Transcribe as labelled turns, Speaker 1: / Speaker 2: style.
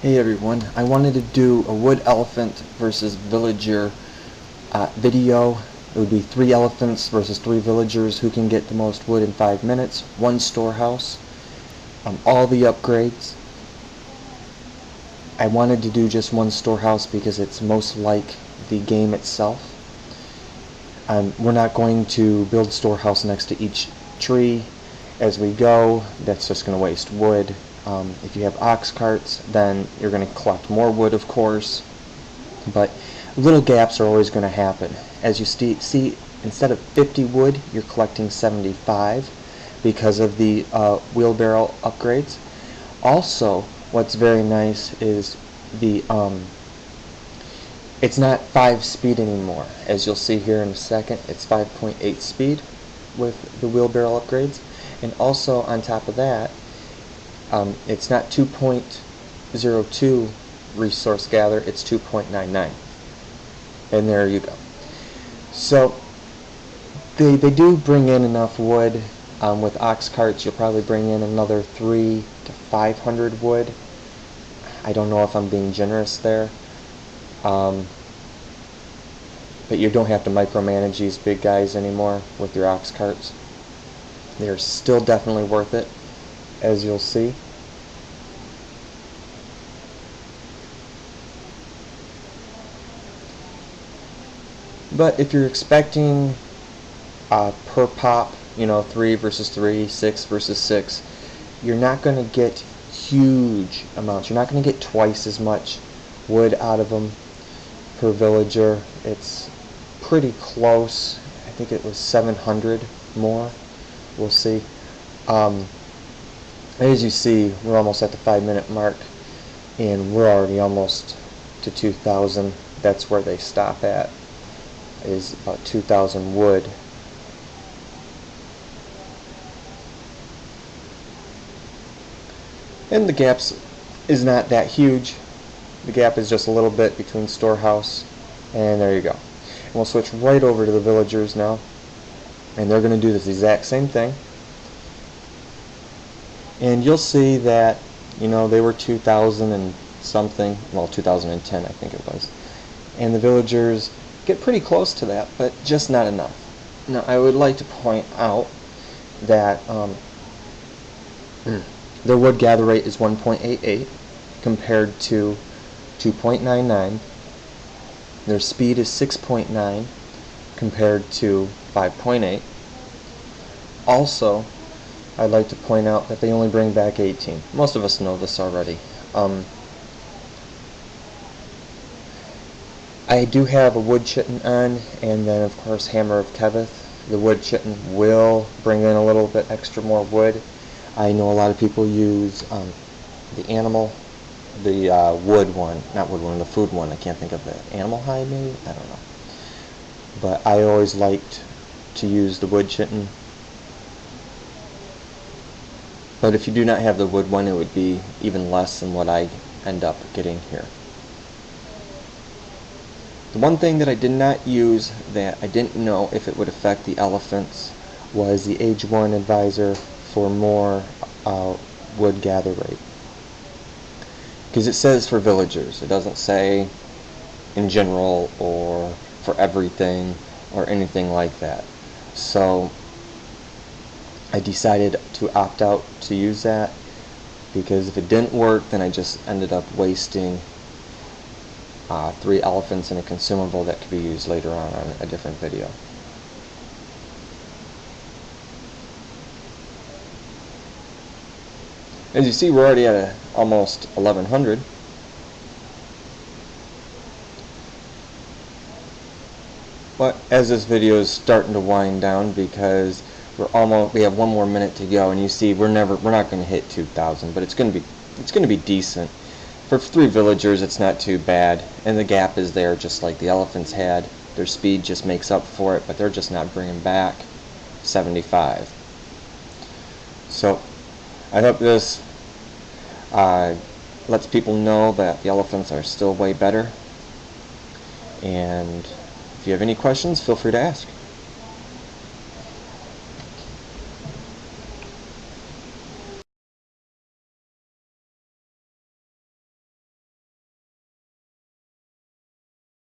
Speaker 1: Hey everyone, I wanted to do a wood elephant versus villager video. It would be 3 elephants versus 3 villagers. Who can get the most wood in 5 minutes? 1 storehouse. All the upgrades. I wanted to do just 1 storehouse because it's most like the game itself. We're not going to build storehouse next to each tree as we go. That's just going to waste wood. If you have ox carts, then you're going to collect more wood, of course, but little gaps are always going to happen. As you see, instead of 50 wood, you're collecting 75 because of the wheelbarrow upgrades. Also, what's very nice is the it's not 5 speed anymore. As you'll see here in a second, it's 5.8 speed with the wheelbarrow upgrades. And also on top of that, it's not 2.02 resource gather, it's 2.99. And there you go. So they do bring in enough wood. With ox carts, you'll probably bring in another 300 to 500 wood. I don't know if I'm being generous there. But you don't have to micromanage these big guys anymore with your ox carts. They're still definitely worth it, as you'll see. But if you're expecting per pop, 3 versus 3, 6 versus 6, you're not going to get huge amounts. You're not going to get twice as much wood out of them per villager. It's pretty close. I think it was 700 more. We'll see. As you see, we're almost at the 5-minute mark, and we're already almost to 2,000. That's where they stop at, is about 2,000 wood. And the gaps is not that huge. The gap is just a little bit between storehouse, and there you go. And we'll switch right over to the villagers now, and they're going to do this exact same thing. And you'll see that, they were 2,000 and something, well, 2010 I think it was. And the villagers get pretty close to that, but just not enough. Now, I would like to point out that their wood gather rate is 1.88 compared to 2.99. Their speed is 6.9 compared to 5.8. Also, I'd like to point out that they only bring back 18. Most of us know this already. I do have a wood chitin on, and then of course Hammer of Keveth. The wood chitin will bring in a little bit extra more wood. I know a lot of people use the wood one, not wood one, the food one. I can't think of it. Animal hide, maybe? I don't know. But I always liked to use the wood chitin. But if you do not have the wood one, it would be even less than what I end up getting here. The one thing that I did not use that I didn't know if it would affect the elephants was the Age 1 Advisor for more wood gather rate. Because it says for villagers, it doesn't say in general or for everything or anything like that. So I decided to opt out to use that, because if it didn't work, then I just ended up wasting 3 elephants and a consumable that could be used later on a different video. As you see, we're already at almost 1,100. But as this video is starting to wind down, because we have 1 more minute to go, and you see we're not going to hit 2,000, but it's going to be decent. For 3 villagers, it's not too bad, and the gap is there just like the elephants had. Their speed just makes up for it, but they're just not bringing back 75. So I hope this lets people know that the elephants are still way better. And if you have any questions, feel free to ask.